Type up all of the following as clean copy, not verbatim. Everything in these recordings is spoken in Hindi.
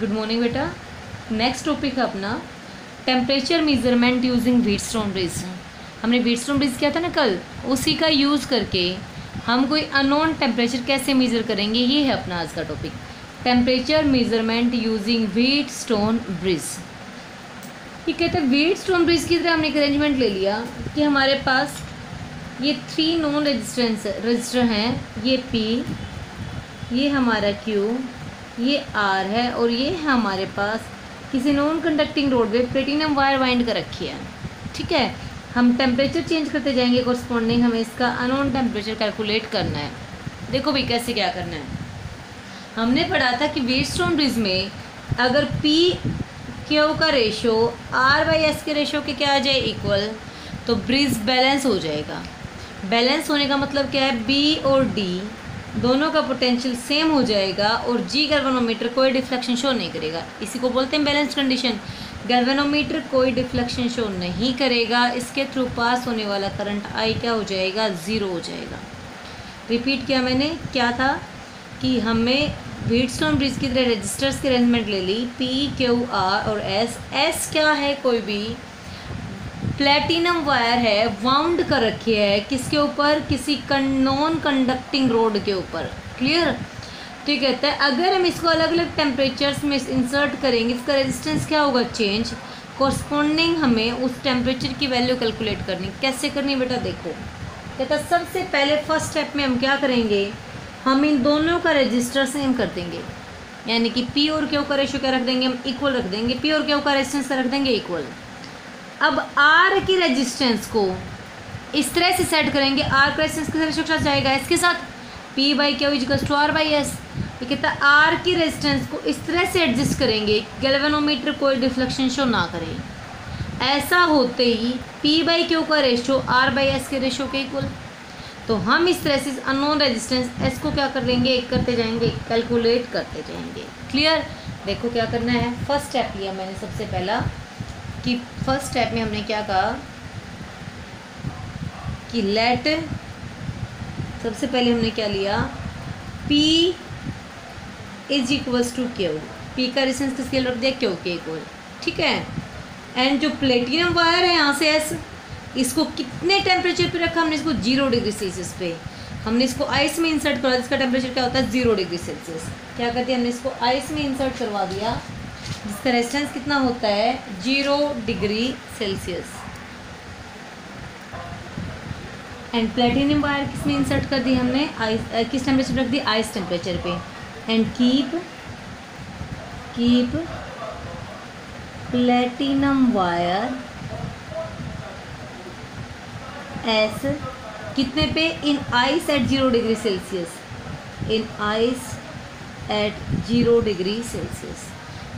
गुड मॉर्निंग बेटा। नेक्स्ट टॉपिक है अपना temperature measurement using Wheatstone bridge. हमने व्हीटस्टोन ब्रिज किया था ना कल, उसी का यूज़ करके हम कोई अननोन टेम्परेचर कैसे मेज़र करेंगे, ये है अपना आज का topic, temperature measurement using Wheatstone bridge. ये कहते हैं व्हीटस्टोन ब्रिज की तरह हमने एक अरेंजमेंट ले लिया कि हमारे पास ये 3 नॉन रजिस्टर हैं, ये P, ये हमारा Q, ये R है और ये है हमारे पास किसी नॉन कंडक्टिंग रोड पे प्लेटिनम वायर वाइंड कर रखी है। ठीक है, हम टेम्परेचर चेंज करते जाएंगे, कोरस्पॉन्डिंग हमें इसका अननोन टेम्परेचर कैलकुलेट करना है। देखो भाई कैसे क्या करना है। हमने पढ़ा था कि व्हीटस्टोन ब्रिज में अगर P Q का रेशो R/S के रेशो के क्या आ जाए इक्वल, तो ब्रिज बैलेंस हो जाएगा। बैलेंस होने का मतलब क्या है, B और D दोनों का पोटेंशियल सेम हो जाएगा और G गैल्वेनोमीटर कोई डिफ्लेक्शन शो नहीं करेगा। इसी को बोलते हैं बैलेंस कंडीशन। गैल्वेनोमीटर कोई डिफ्लेक्शन शो नहीं करेगा, इसके थ्रू पास होने वाला करंट I क्या हो जाएगा, 0 हो जाएगा। रिपीट किया मैंने, क्या था कि हमें व्हीटस्टोन ब्रिज की तरह रजिस्टर्स की अरेंजमेंट ले ली, P Q R और S क्या है, कोई भी प्लेटिनम वायर है, वाउंड कर रखी है किसके ऊपर, किसी नॉन कंडक्टिंग रोड के ऊपर। क्लियर। तो ये कहता है अगर हम इसको अलग अलग टेम्परेचर्स में इंसर्ट करेंगे, इसका रेजिस्टेंस क्या होगा, चेंज। कोरस्पॉन्डिंग हमें उस टेम्परेचर की वैल्यू कैलकुलेट करनी। कैसे करनी बेटा, देखो कहता है सबसे पहले फर्स्ट स्टेप में हम क्या करेंगे, हम इन दोनों का रजिस्टर सेम कर देंगे, यानी कि P और Q का रेशो क्या रख देंगे, हम इक्वल रख देंगे। P और Q का रेजिस्टेंस रख देंगे इक्वल। अब R की रेजिस्टेंस को इस तरह से सेट करेंगे, R का रेजिस्टेंस किस रेशो के साथ जाएगा, इसके साथ, P/Q = R/S। ये कहता है R की रेजिस्टेंस को इस तरह से एडजस्ट करेंगे गैल्वेनोमीटर कोई डिफ्लेक्शन शो ना करे। ऐसा होते ही P/Q का रेशो R/S के रेशो के इक्वल। तो हम इस तरह से अननोन रेजिस्टेंस S को क्या कर लेंगे, एक करते जाएंगे, कैलकुलेट करते जाएंगे। क्लियर। देखो क्या करना है, फर्स्ट स्टेप लिया मैंने सबसे पहला कि फर्स्ट स्टेप में हमने क्या कहा कि लेट, सबसे पहले हमने क्या लिया, P = Q। P का रेजिस्टेंस किसके रख दिया, Q के इक्वल। ठीक है। एंड जो प्लेटिनम वायर है यहाँ से S, इसको कितने टेम्परेचर पे रखा हमने, इसको 0 डिग्री सेल्सियस पे। हमने इसको आइस में इंसर्ट करवा, इसका टेम्परेचर क्या होता है, 0 डिग्री सेल्सियस। क्या करते हैं, हमने इसको आइस में इंसर्ट करवा दिया, जिसका रेजिस्टेंस कितना होता है, 0 degree Celsius. And platinum wire किस में इंसर्ट कर दी हमने, आइस, किस टेम्परेचर रख दी, आइस टेम्परेचर पे। And keep platinum wire S कितने पे, in ice at 0 degree Celsius, in ice at 0 degree Celsius.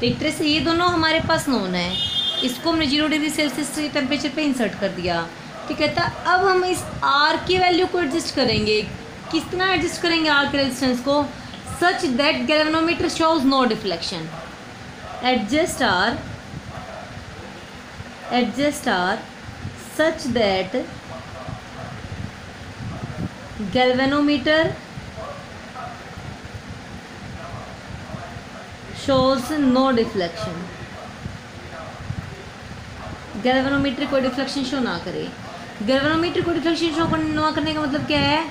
तो एक तरह से ये दोनों हमारे पास नोन है, इसको हमने 0 डिग्री सेल्सियस टेम्परेचर पे इंसर्ट कर दिया। तो कहता है अब हम इस R की वैल्यू को एडजस्ट करेंगे। कितना एडजस्ट करेंगे R के रेजिस्टेंस को, such that galvanometer shows no deflection. Adjust R such that galvanometer shows no deflection. Galvanometer कोई डिफ्लेक्शन शो ना करे। गैल्वेनोमीटर को डिफ्लेक्शन शो ना करने का मतलब क्या है,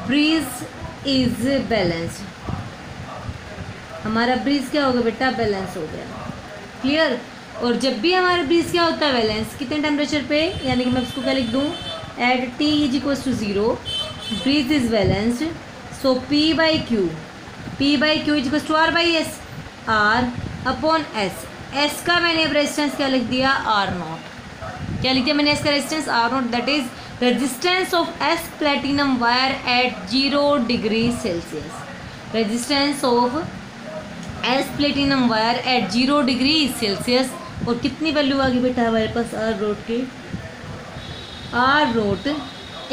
ब्रिज इज बैलेंस्ड। हमारा ब्रिज क्या हो गया बेटा, बैलेंस हो गया। क्लियर। और जब भी हमारा ब्रिज क्या होता है, बैलेंस, कितने टेम्परेचर पे, यानी कि मैं इसको क्या लिख दूँ, at T = 0 bridge is balanced. So P/Q = R/S, R/S। S का मैंने अब रेजिस्टेंस क्या लिख दिया, R0। क्या लिख दिया मैंने, S का resistance R0, that is resistance of S platinum wire eight 0 degree Celsius. Resistance of S platinum wire eight 0 degree Celsius. और कितनी वैल्यू आ गई बेटा हमारे पास R0 की, R0 =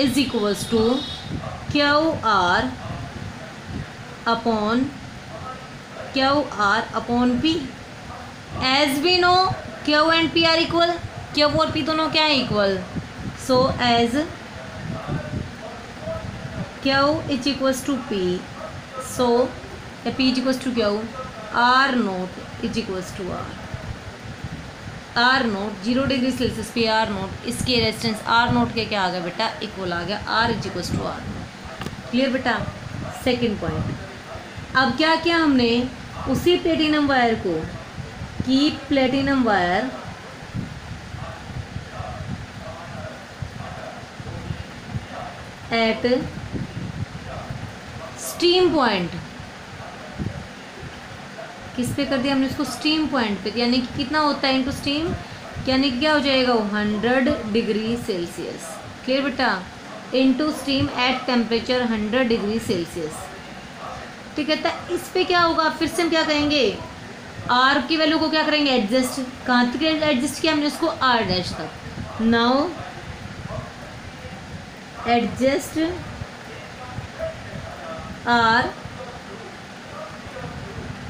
QR upon P। As we know Q and P are equal, Q और P दोनों क्या है, equal. So as Q = P, so P = Q, R naught is equals to R naught 0 degree Celsius पे आर नोट, इसके रेजिस्टेंस आर नोट के क्या आ गया बेटा, इक्वल आ गया R is equals to R naught. Clear बेटा। सेकेंड पॉइंट, अब क्या किया हमने, उसी प्लेटिनम वायर को, keep platinum wire at steam point, किस पे कर दिया हमने उसको, स्टीम पॉइंट पे, यानी कि कितना होता है इनटू स्टीम, यानी कि क्या हो जाएगा वो 100 डिग्री सेल्सियस। क्लियर बेटा, into steam eight temperature 100 degree Celsius. ठीक है, तो इस पे क्या होगा, फिर से हम क्या करेंगे, आर की वैल्यू को क्या करेंगे, एडजस्ट, कहाँ तक एडजस्ट किया हमने उसको, आर डैश तक। Now adjust R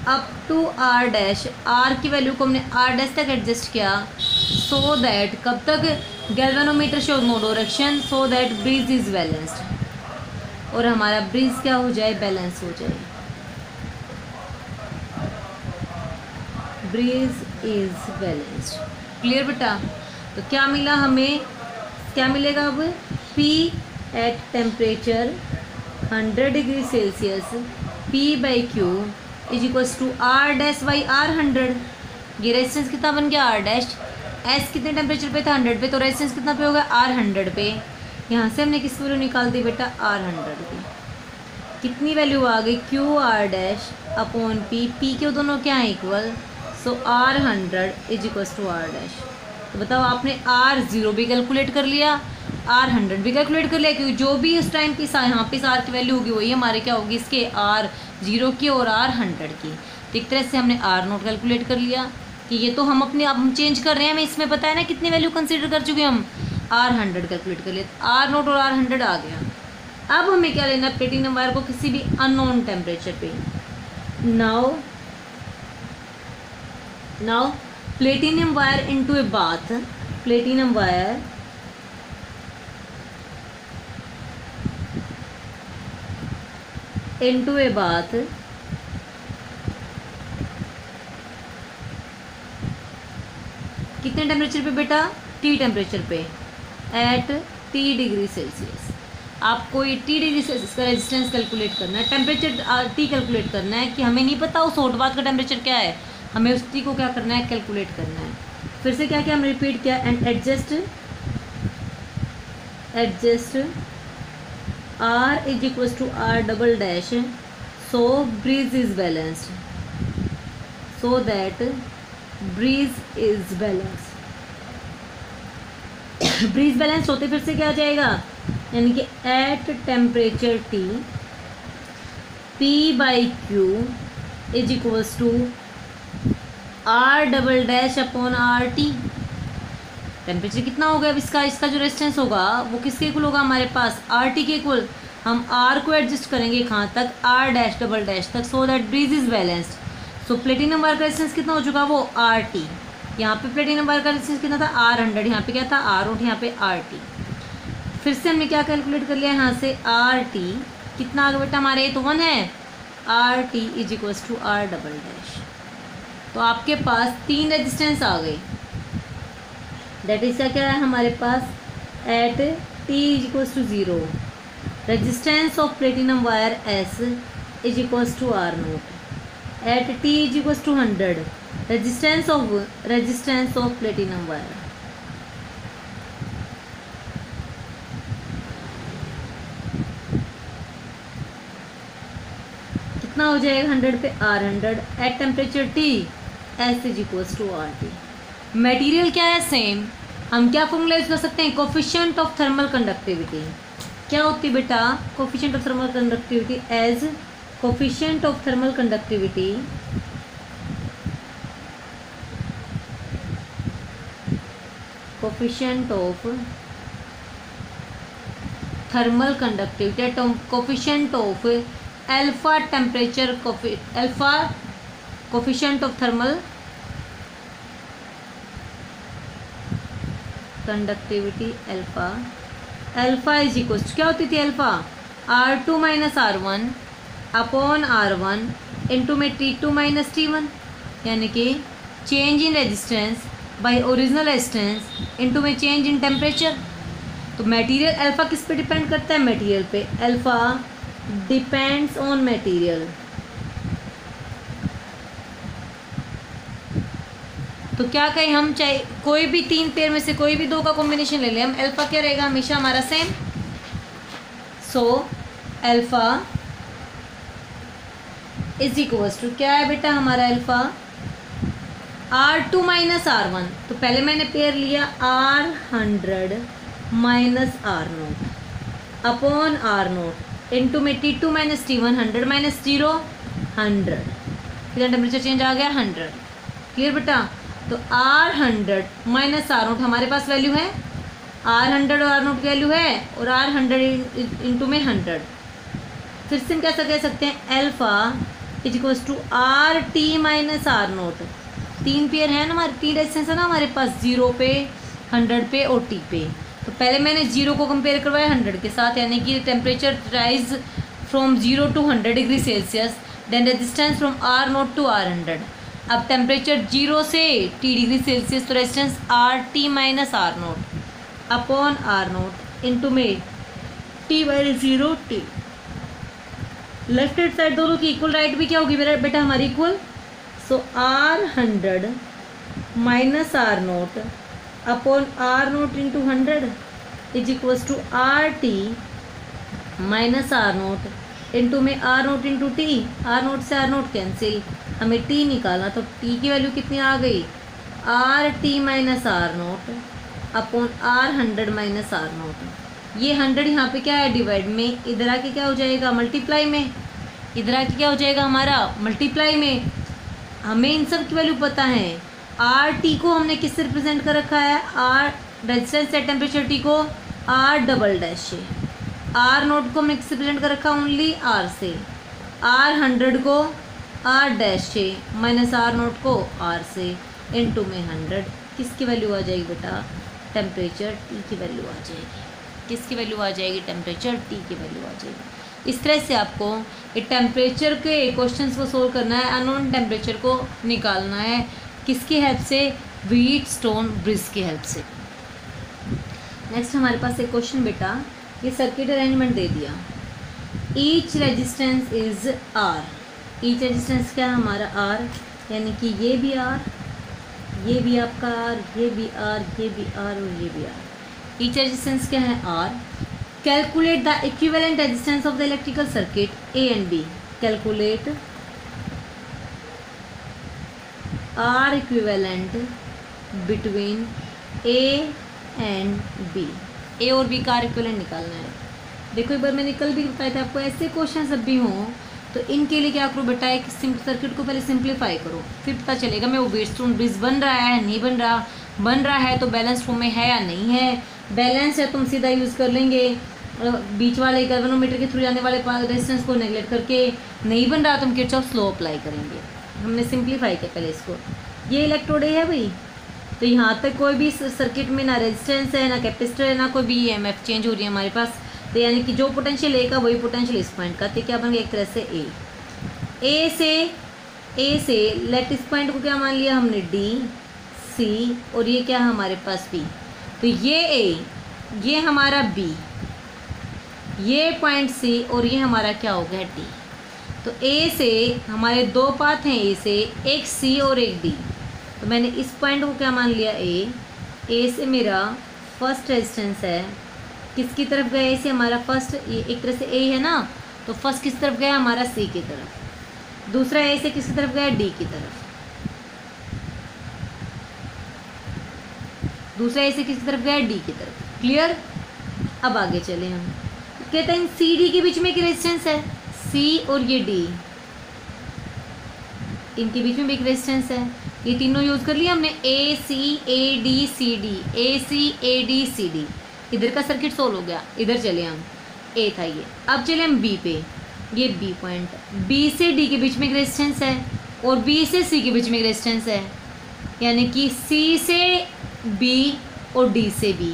up to R dash, R की वैल्यू को हमने आर डैश तक एडजस्ट किया, सो दैट कब तक, galvanometer show no direction, so that bridge is balanced, और हमारा ब्रीज क्या हो जाए, बैलेंस हो जाए, ब्रीज इज बैलेंस्ड। क्लियर बेटा। तो क्या मिला हमें, क्या मिलेगा अब, P at temperature 100 degree Celsius, P by Q is equals to R dash by R 100। ये रेजिस्टेंस कितना बन गया, आर डैश, एस कितने टेम्परेचर पे था, 100 पे, तो रेजिस्टेंस कितना पे होगा, आर 100 पे। यहाँ से हमने किस वैल्यू निकाल दी बेटा, आर 100 की, कितनी वैल्यू आ गई, Q R dash upon P, P के दोनों क्या है, equal, so R 100 is equals to R dash. तो बताओ, आपने आर 0 भी कैलकुलेट कर लिया, आर 100 भी कैलकुलेट कर लिया, क्योंकि जो भी इस टाइम की यहाँ पे आर की वैल्यू होगी वही हमारे क्या होगी, इसके आर 0 की और आर 100 की। तो एक तरह से हमने आर नोट कैलकुलेट कर लिया कि ये तो हम अपने, अब हम चेंज कर रहे हैं, हमें इसमें पता है ना कितनी वैल्यू कंसीडर कर चुके हम, आर 100 कैलकुलेट कर लिया, आर नोट और आर 100 आ गया। अब हमें क्या लेना, प्लेटिनम वायर को किसी भी अननोन टेम्परेचर पे, now platinum wire into a bath, platinum wire into a bath, कितने टेम्परेचर पे बेटा, T टेम्परेचर पे, एट T डिग्री सेल्सियस। आपको ये T डिग्री सेल्सियस का रेजिस्टेंस कैलकुलेट करना है, टेम्परेचर T कैलकुलेट करना है, कि हमें नहीं पता उस हॉट बाथ का टेम्परेचर क्या है, हमें उस T को क्या करना है, कैलकुलेट करना है। फिर से क्या क्या हम रिपीट किया, and adjust R is equals to R double dash, so bridge is balanced, so that bridge is balance, bridge balance होते फिर से क्या आ जाएगा, यानी कि at temperature T P by Q is equals to R double dash upon RT। Temperature कितना होगा अब इसका जो रेजिस्टेंस होगा वो किसके इक्वल होगा, हमारे पास RT के इक्वल। हम R को एडजस्ट करेंगे कहाँ तक, R डैश डबल डैश तक, so that bridge is balanced. So platinum wire का रेजिस्टेंस कितना हो चुका, वो RT। यहाँ पे प्लेटिनम वायर का रेजिस्टेंस कितना था, R100, यहाँ पे क्या था, R0, यहाँ पे RT। फिर से हमने क्या कैलकुलेट कर लिया, यहाँ से RT कितना आ गया बेटा, हमारे तो 1 है, RT is equals to R double dash. तो आपके पास 3 रेजिस्टेंस आ गए, दैट इज क्या है हमारे पास, at T is equals to 0 resistance of platinum wire S is equals to R naught, at T is equals to 100 resistance of platinum wire. कितना हो जाएगा, 100 पे R100 at temperature T, S is equals to RT। Material क्या है, सेम। हम क्या फॉर्मूला यूज कर सकते हैं, कोफिशिएंट ऑफ थर्मल कंडक्टिविटी। क्या होती है बेटा, coefficient of thermal conductivity as coefficient of thermal conductivity coefficient of thermal conductivity, coefficient of alpha temperature, alpha coefficient of thermal conductivity alpha is equals, क्या होती थी alpha, R2 minus R1 upon R1 into में T2 माइनस T1, यानी कि change in resistance bye original resistance into में चेंज इन टेम्परेचर। तो मटेरियल अल्फ़ा किस पे डिपेंड करता है? मटेरियल पे। Alpha depends on material. तो क्या कहें हम, चाहे कोई भी 3 पेयर में से कोई भी 2 का कॉम्बिनेशन ले लें, हम अल्फ़ा क्या रहेगा हमेशा हमारा same. So alpha is equals to क्या है बेटा हमारा अल्फ़ा? R2 minus R1। तो पहले मैंने पेयर लिया R100 minus R0 upon R0 into में T2 माइनस T1, 100 माइनस 0 100, कितना टेम्परेचर चेंज आ गया? 100। क्लियर बेटा? तो R100 माइनस R0 हमारे पास वैल्यू है, R100 और R0 की वैल्यू है, और R100 इंटू में 100। फिर से हम कैसा कह सकते हैं? Alpha is equals to RT minus R0। 3 pair है ना हमारे, 3 रेजिस्टेंस है ना हमारे पास, 0 पे, 100 पे और T पे। तो पहले मैंने 0 को कंपेयर करवाया 100 के साथ, यानी कि temperature rise from 0 to 100 degree Celsius, then resistance from R0 to R100। अब टेम्परेचर 0 से T डिग्री सेल्सियस, तो resistance RT minus R0 upon R0 into में T by 0 T। Left hand side दोनों की इक्वल, राइट भी क्या होगी मेरा बेटा हमारी equal. So R100 minus R0 upon R0 into 100 is equals to RT minus R0 into में R0 इंटू T। R0 से R0 कैंसिल, हमें T निकालना, तो T की वैल्यू कितनी आ गई? RT minus R0 upon R100 minus R0। ये 100 यहाँ पे क्या है? डिवाइड में, इधर आके क्या हो जाएगा? मल्टीप्लाई में। इधर आके क्या हो जाएगा हमारा? मल्टीप्लाई में। हमें इन सब की वैल्यू पता है। RT को हमने किससे रिप्रेजेंट कर रखा है? R resistance at temperature T को R डबल डैश से। R0 को हमने किससे रिप्रेजेंट कर रखा? ओनली R से। R100 को R डैश से, माइनस R0 को R से, इनटू में 100। किसकी वैल्यू आ जाएगी बेटा? टेम्परेचर T की वैल्यू आ जाएगी। किसकी वैल्यू आ जाएगी? टेम्परेचर T की वैल्यू आ जाएगी। इस तरह से आपको ये टेम्परेचर के क्वेश्चंस को सोल्व करना है, अननोन टेम्परेचर को निकालना है। किसकी हेल्प से? व्हीटस्टोन ब्रिज की हेल्प से। नेक्स्ट हमारे पास एक क्वेश्चन बेटा, ये सर्किट अरेंजमेंट दे दिया। Each resistance is R। Each resistance क्या है हमारा? R, यानी कि ये भी R, ये भी आपका R, ये भी R, ये भी R और ये भी R। ईच रेजिस्टेंस क्या है? R। Calculate the equivalent resistance of the electrical circuit A and B। Calculate R equivalent between A and B। A और B का R इक्विवेलेंट निकालना है। देखो एक बार मैंने कल भी बताया था आपको, ऐसे क्वेश्चन जब भी हों तो इनके लिए क्या करो बेटा, एक सर्किट को पहले सिंप्लीफाई करो, फिर पता चलेगा मैं वो व्हीटस्टोन ब्रिज बन रहा है नहीं बन रहा। बन रहा है तो बैलेंस फॉर्म में है या नहीं है। बैलेंस है तुम सीधा यूज़ कर लेंगे, बीच वाले गैल्वेनोमीटर के थ्रू जाने वाले रेजिस्टेंस को नेगलेक्ट करके। नहीं बन रहा तो हम किरचॉफ लॉ अप्लाई करेंगे। हमने सिंप्लीफाई किया पहले इसको। ये इलेक्ट्रोड है भाई, तो यहाँ तक कोई भी सर्किट में ना रेजिस्टेंस है, ना कैपेसिटर है, ना कोई भी EMF चेंज हो रही है हमारे पास। तो यानी कि जो पोटेंशियल ए का वही पोटेंशियल इस पॉइंट का, तो क्या बन गया एक तरह से ए से लेट इस पॉइंट को क्या मान लिया हमने? D, C, और ये क्या है हमारे पास? B। तो ये A, ये हमारा B, ये पॉइंट C, और ये हमारा क्या हो गया? D। तो A से हमारे 2 पाथ हैं, A से एक C और एक D। तो मैंने इस पॉइंट को क्या मान लिया? A से मेरा फर्स्ट रेजिस्टेंस है, किसकी तरफ गया? A से हमारा फर्स्ट, ये एक तरह से A है ना, तो फर्स्ट किस तरफ गया? हमारा C की तरफ। दूसरा A से किसकी तरफ गया? D की तरफ। दूसरा A से किसकी तरफ गया? D की तरफ। क्लियर? अब आगे चले हम। कहते हैं C D के बीच में एक रेजिस्टेंस है, C और ये D, इनके बीच में भी एक रेजिस्टेंस है। ये तीनों यूज़ कर लिया हमने, A C A D C D, A C A D C D। इधर का सर्किट सोल्व हो गया। इधर चले हम, A था ये। अब चले हम B पे, ये B पॉइंट, B से D के बीच में एक रेजिस्टेंस है और B से C के बीच में एक रेजिस्टेंस है, यानी कि C से B और D से B।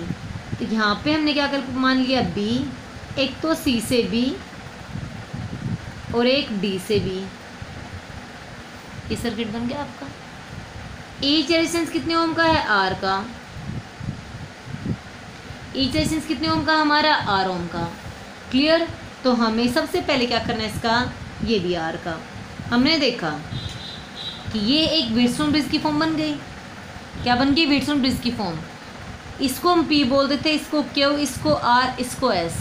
तो यहाँ पे हमने क्या कर मान लिया? B, एक तो C से B और एक D से B। ये सर्किट बन गया आपका। ईच रेजिस्टेंस कितने ओम का है? आर का। ईच रेजिस्टेंस कितने ओम का? हमारा आर ओम का। क्लियर। तो हमें सबसे पहले क्या करना है इसका, ये भी आर का। हमने देखा कि ये एक व्हीटस्टोन ब्रिज की फॉर्म बन गई। क्या बन गई? व्हीटस्टोन ब्रिज की फॉर्म। इसको हम पी बोल देते, इसको क्यू, इसको आर, इसको एस।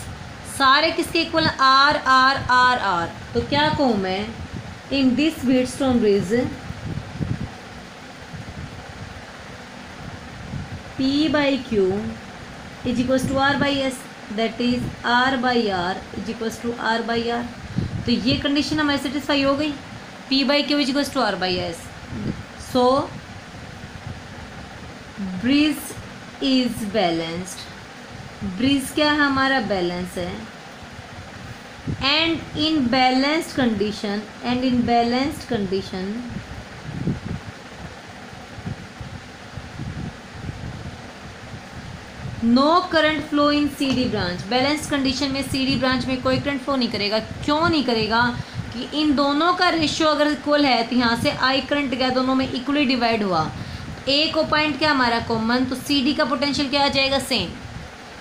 सारे किसके equal? R R R R. तो क्या कहूँ मैं, in this Wheatstone bridge P by Q is equals to R by S, that is R by R is equals to R by R। तो ये कंडीशन हमारी सेटिस्फाई हो गई। P by Q is equals to R by S। So bridge is balanced. Bridge क्या है? हमारा बैलेंस है। And in balanced condition no current flow in CD branch. Balanced condition में सीडी ब्रांच में कोई करंट फ्लो नहीं करेगा। क्यों नहीं करेगा? कि इन दोनों का रेशियो अगर इक्वल है तो यहाँ से आई करंट गया, दोनों में इक्वली डिवाइड हुआ। ए को पॉइंट क्या हमारा कॉमन, तो सीडी का पोटेंशियल क्या आ जाएगा? सेम।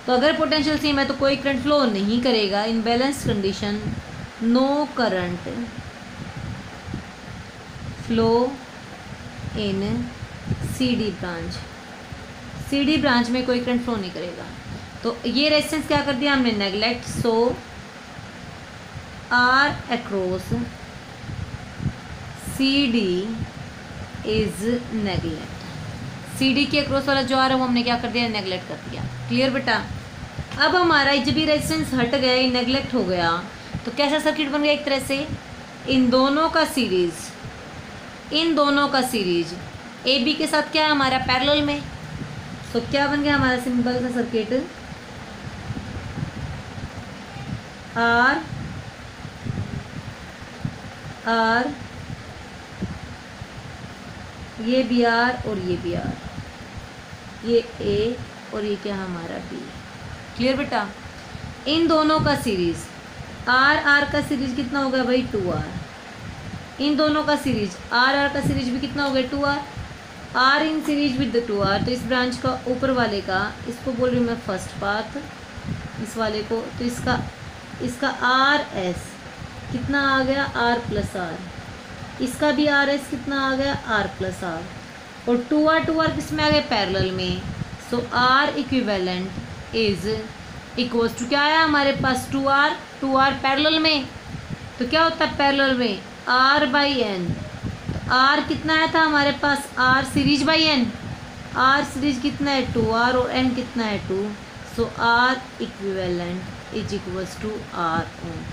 तो अगर पोटेंशियल सेम है तो कोई करंट फ्लो नहीं करेगा। In balanced condition no current flow in CD branch. CD branch में कोई करंट फ्लो नहीं करेगा। तो ये रेजिस्टेंस क्या कर दिया हमने? Neglect. So R across CD is neglect. CD के अक्रॉस वाला जो आ रहा है वो हमने क्या कर दिया? नेगलेक्ट कर दिया। क्लियर बेटा। अब हमारा जब ये रेजिस्टेंस हट गया, ये नेगलेक्ट हो गया, तो कैसा सर्किट बन गया? एक तरह से इन दोनों का सीरीज ए बी के साथ क्या है हमारा? पैरेलल में। तो क्या बन गया हमारा सिंपल सा सर्किट? आर आर, ये बी आर और ये बी आर, ये ए और ये क्या हमारा बी। क्लियर बेटा। इन दोनों का सीरीज आर आर का सीरीज कितना हो गया भाई? 2R। इन दोनों का सीरीज आर आर का सीरीज भी कितना हो गया? 2R। R in series with 2R। तो इस ब्रांच का ऊपर वाले का, इसको बोल रही हूँ मैं फर्स्ट पाथ, इस वाले को, तो इसका आर एस कितना आ गया? R plus R. इसका भी आर एस कितना आ गया? R plus R. और 2R किस में आ गया? पैरेलल में। So R equivalent is equals to क्या आया हमारे पास? 2R पैरेलल में। तो क्या होता है पैरेलल में? R by n. आर कितना आया था हमारे पास? R series by n. R series कितना है? 2R और एन कितना है? 2। So R equivalent is equals to R ohm.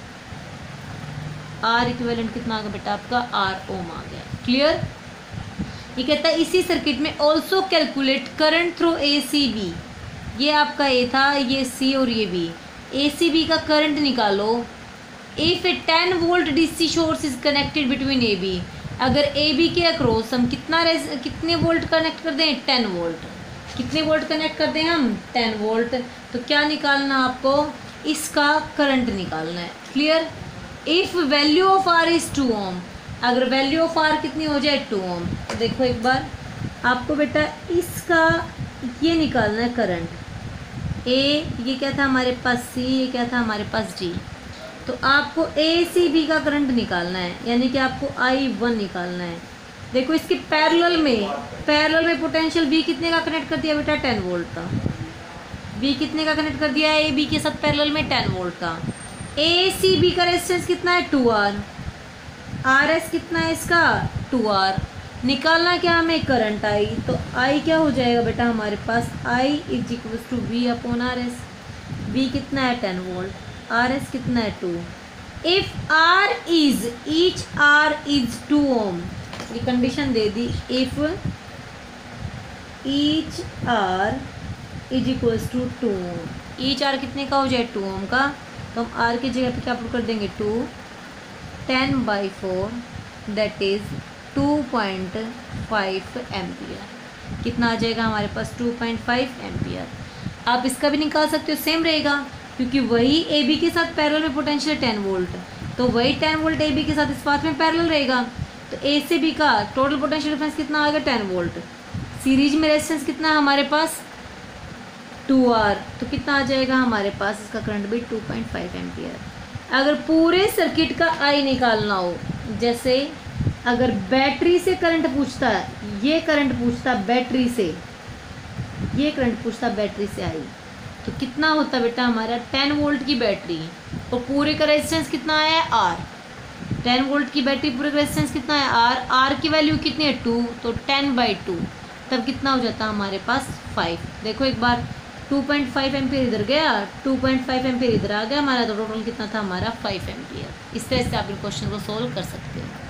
R equivalent कितना आ गया बेटा आपका? आर ओम आ गया। क्लियर। ये कहता है इसी सर्किट में also calculate current through A C B. ये आपका ए था, ये सी और ये बी। ए सी बी का करंट निकालो। If a 10 volt DC source is connected between A B. अगर ए बी के अक्रॉस हम कितने वोल्ट कनेक्ट कर दें? 10 वोल्ट। कितने वोल्ट कनेक्ट कर दें हम? 10 वोल्ट। तो क्या निकालना आपको? इसका करंट निकालना है। Clear. If value of R is 2 ohm. अगर वैल्यू ऑफ आर कितनी हो जाए? 2 ओम। तो देखो एक बार आपको बेटा इसका ये निकालना है करंट। ए ये क्या था हमारे पास? सी। ये क्या था हमारे पास? डी। तो आपको ए सी बी का करंट निकालना है, यानी कि आपको I1 निकालना है। देखो इसके पैरेलल में पोटेंशियल बी कितने का कनेक्ट कर दिया बेटा? 10 वोल्ट का। बी कितने का कनेक्ट कर दिया है? ए बी के साथ पैरेलल में 10 वोल्ट का। ए सी बी का रेजिस्टेंस कितना है? 2R। आर एस कितना है इसका? 2R। निकालना क्या हमें? Current I. तो आई क्या हो जाएगा बेटा हमारे पास? I is equals to V upon R S. V कितना है? 10 वोल्ट। आर एस कितना है? 2। If R is each R is 2 ohm. ये कंडीशन दे दी। If each R is equals to 2 ohm. Each R कितने का हो जाए? 2 ओम का। तो हम आर की जगह पे क्या पुट कर देंगे? 2। 10/4 दैट इज 2.5 एम्पियर। कितना आ जाएगा हमारे पास? 2.5 एम्पियर। आप इसका भी निकाल सकते हो, सेम रहेगा, क्योंकि वही ए बी के साथ पैरेलल में पोटेंशियल 10 वोल्ट। तो वही 10 वोल्ट ए बी के साथ इस पाथ में पैरेलल रहेगा। तो ए से बी का टोटल पोटेंशियल डिफरेंस कितना आएगा 10 वोल्ट। सीरीज में रेजिस्टेंस कितना है हमारे पास 2R, तो कितना आ जाएगा हमारे पास इसका करंट भी 2.5 एम्पियर। अगर पूरे सर्किट का आई निकालना हो, जैसे अगर बैटरी से करंट पूछता है, ये करंट पूछता बैटरी से, ये करंट पूछता बैटरी से आई, तो कितना होता बेटा हमारा 10 वोल्ट की बैटरी और पूरे का रेजिस्टेंस कितना है R। 10 वोल्ट की बैटरी पूरे का रेजिस्टेंस कितना है R की वैल्यू कितनी है 2, तो 10/2 तब कितना हो जाता है हमारे पास 5। देखो एक बार 2.5 एम्पियर इधर गया, 2.5 एम्पियर इधर आ गया हमारा, तो टोटल कितना था हमारा 5 एम्पियर। इस तरह से आप इन क्वेश्चन को सोल्व कर सकते हो।